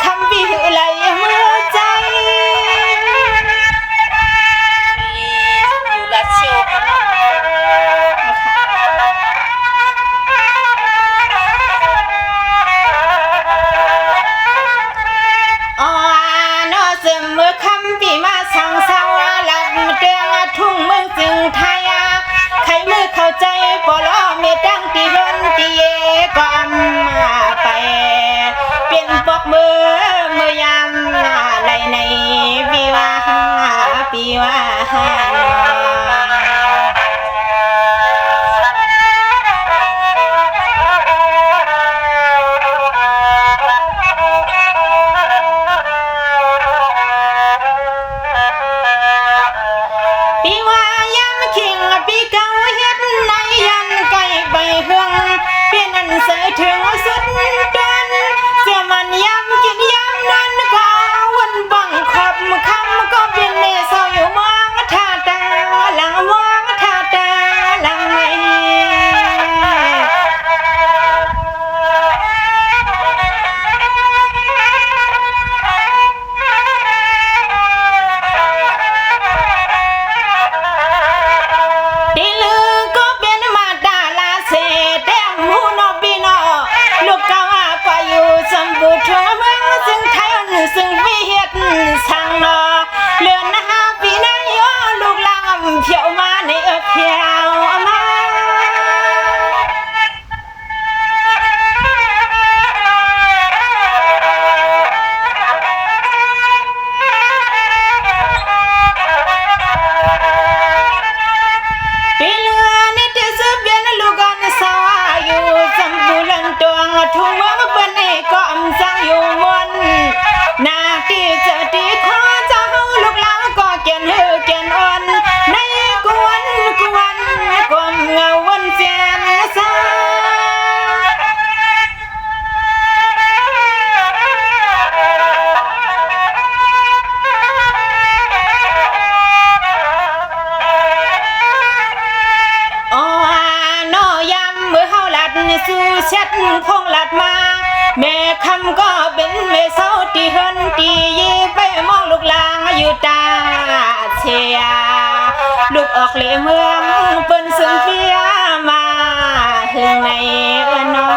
คำวิไหลเมื่อใจอยู่ลาเชียวค่ะอ๋อนอเสมอคำปีมาสังสาวหลับเตียงทุ่งเมืองจึงไทยใครมือเข้าใจปลอเมดังตีเฮินตีเยก็มาไปเปลี่ยนปอกมือยามไหลในปีว่าปีว่าปีว่ายามขิงปีเก่าเฮ็ดในยันไก่ใบเฮืองเปลี่ยนอันเสยถึงสุดเดินเสียมันยามกินยามนั้นก็วันบังคับคำก็เป็นเนเศร้าอยู่มองท่าตาหลังมองท่าตาหลังไม่ซึ่งวิเฮ็ดสั่งนอเลือนปีนายลูกลางเพียวมาในเพียวมาปีเลือนี่ที่สืบเบียนลูกกันสาวอยู่สมบูรณ์ตัวทุ่งเมืองเปิ้นนี่ก็อำจังอยู่มนนาที่จะตีขอเจ้าลูกหลานก็เกียนเฮือเกียนอ่อนในกวนกมเงาวันเจียนสาอ๋อนอยำเมื่อเฮาหลัดสู่เช็ดพงหลัดมาแม่คำก็เป็นแม่เศร้าที่เฮินที่ยีไปมองลูกลางอยู่ตาเชียลูกออกเลยเมืองเปิ้นซึ่งเฟียมาถึงในนอ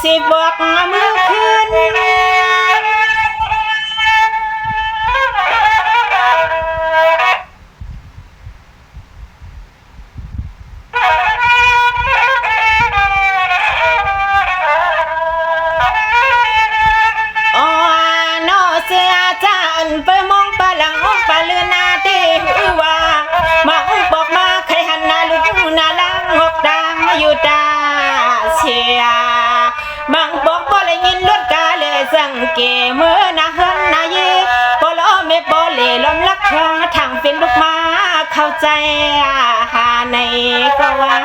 สิบอกเมื่อคืนอ๋อนอเสียจานไปมองปลาหลังปลาเลือนาเตหือว่ามาบอกมาใครหันหน้าลูกหน้าลังหกดังอยู่ตาเชียบางบอกบ่เลย เข้าใจหาในก็ว่า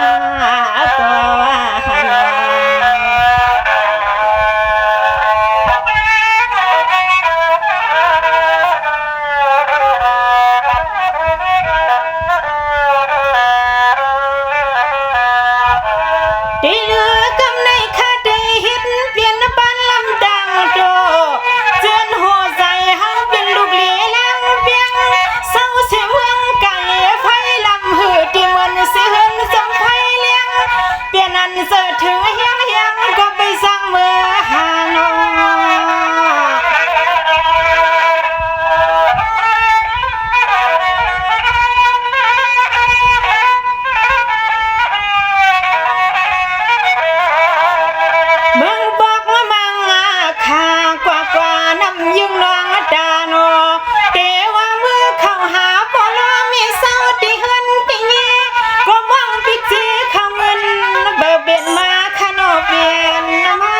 ดีเลือกำในข้าได้เห็นเปลี่ยนบ้านลำดังโตเจือนหัวใจเฮาเป็นลูกหลีลังเปียงเศร้าเสียเมืองไก่ไฟลำหืดที่มันเสือนสมไฟเลี้ยงเปลี่ยนอันเสือถึงเฮียงก็ไปสร้างเมือหานอยิ่งลองดานอเตว่ามือเข้าหาปอลอมีเศร้าตีเฮือนตีเงี้ยก็มองปิจีเข้าเงินเบอเบียนมาขนมเบียนมา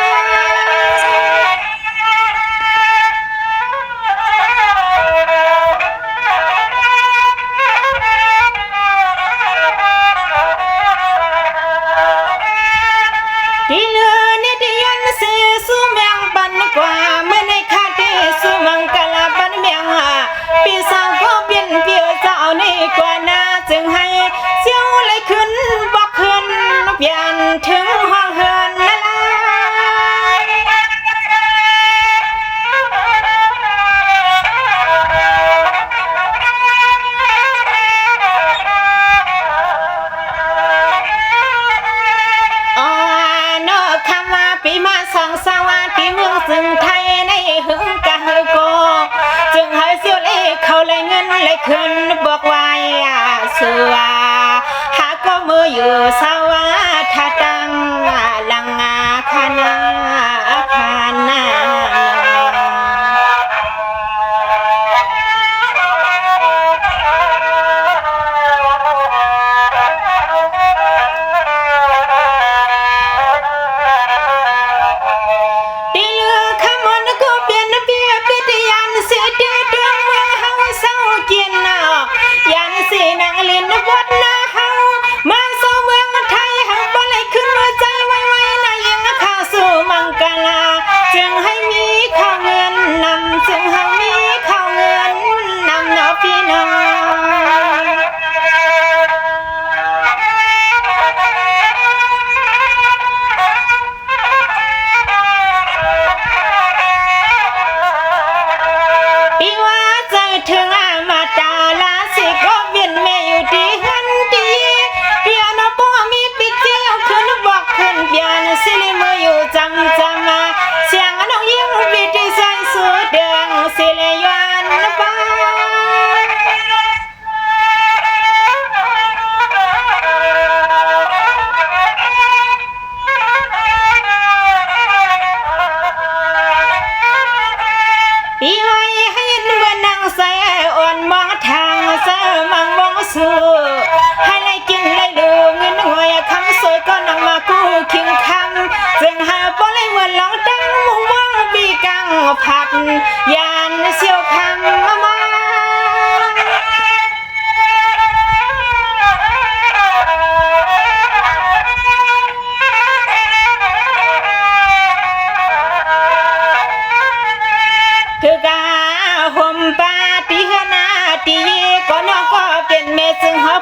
ที่เลือเนี่ยที่ยันเสียสู้แมงปันกว่าเมื่อในคาที่สู้มังกลาปันแมงปีสาวก็เปลี่ยนเปลี่ยวเจ้านี่กว่านาจึงให้เสียวเลยขึ้นบอกขึ้นเปลี่ยนถึงห้องเฮือนละลายปีมาสองสวัสดีเมืองซึ่งไทยในหึงกะฮือโกจึงให้เสียวเล่เขาเลยเงินเลยขึ้นบอกไว้เสือหาก็มืออยู่สวัสดิ์ตังลังคณะยันสีนางลินวัดนาเฮามาสู่เมืองไทยเฮาบ่เลยขึ้นหัวใจไว้นายังเข้าสู่มังกลาจึงให้มีข้าวเงินนำจึงให้มีข้าวเงินนำเนาะพี่น้องปีว่าใจถึงมาตาลาสิก็เวียนแม่อยู่ที่หันดีเปียโนป้อมีปิกเจียวขึ้นบอกขึ้นเปียโนสิลิมืออยู่จำมาเสียงน้องยิ้มวิธีใส่สูดแดงสิเลยวันบ้าปีไว้ให้เมื่อนางใส่อ่อนมองทางเสมังมองสู้ให้เลยกินเลยดูเงินหวยคำสวยก็นำมากู้คิงคำจึงหาปอเลยเหมือนลองดังมุงมองปีกังผัดยานเสียวคำมาคือกาห่มปาตีหนาตีก็น้องก็เป็นเมซึ่งหอ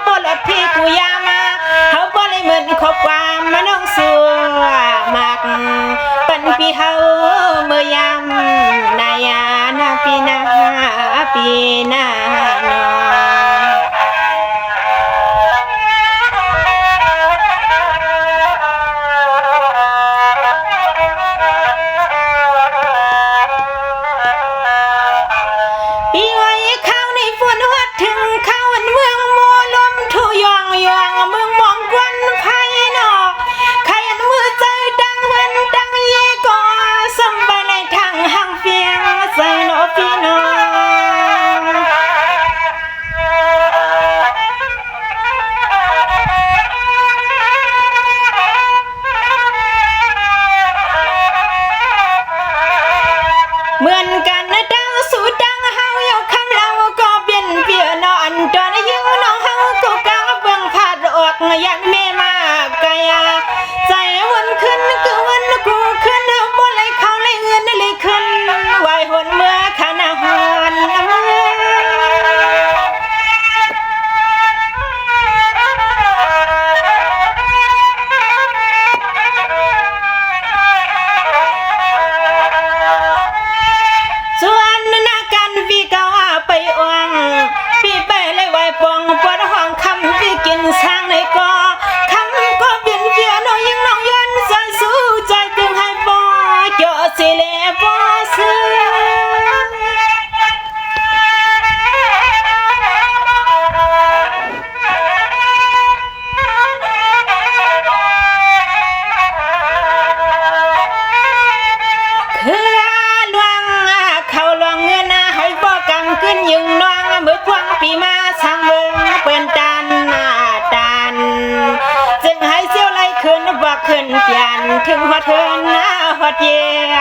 นเปียนถึงหัวเทินนะหัวเยีย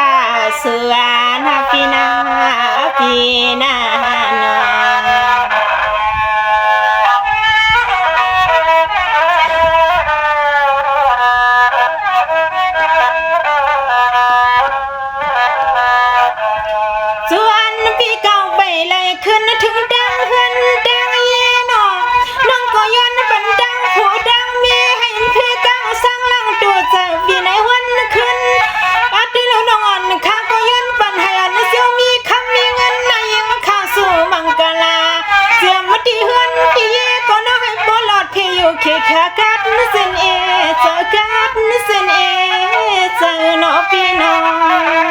เสือนาปีนาปีนานา ส่วนพี่เก่าไปเลยขึ้นถึงดังเฮือนดังเย็นน้องก็ย้อนบันดังผัวดังเมียให้พี่เก่าสร้างหลังตัวเจะพี่ในวันขึ้นอาทิตย์แล้วน้องอ่อนข้าก็ย้อนปันให้อันเสียวมีคำมีเงินนายยังข้าสู่มังกลาเสียมาที่เฮือนที่เย่ก็น้องให้ปลอดพี่อยู่เคียขากัดนึกเส้นเอเจอกัดนึกเส้นเอเจอน้องพี่น้อง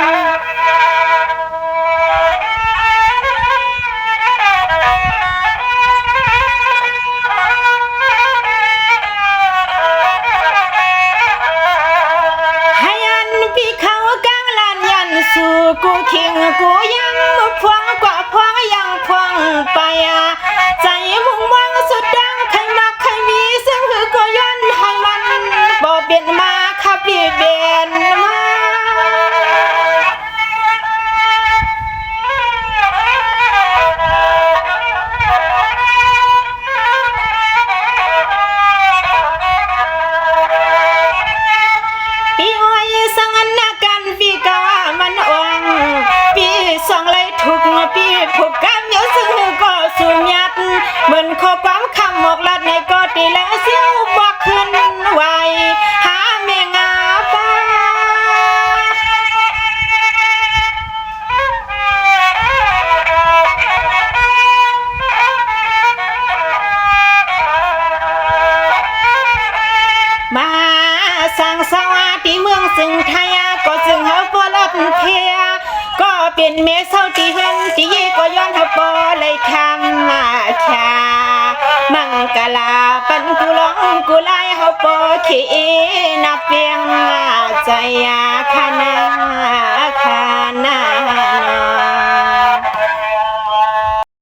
สู่กูเคียงกูยังพวงกว่าพวงยังพวงไปใจมุ่งมั่งสุดดังใครมาใครมีซึ่งคือก็ย้อนให้มันบ่เปลี่ยนมาขับเปลี่ยนมาปีอ้อยสังนักกันปีกามันอ่องปีสองเลยถูกปีผูกกันเยอะซึ่งก็สูญยัดเหมือนข้อความคำหมกลัดในก็ตีแล้วเสียวบอกขึ้นไหวหาแมงาป้ามาสั่งสวัสดีเมืองซึ่งไทยก็ซึ่งเฮาบ่ลดเพียก็เป็นเมเศร้าที่เฮือนที่เย่ก็ย้อนเฮาบ่เลยคำมาแค่มังกลาปันกูร้องกูไล่เฮาบ่ขี้นับเพียงใจ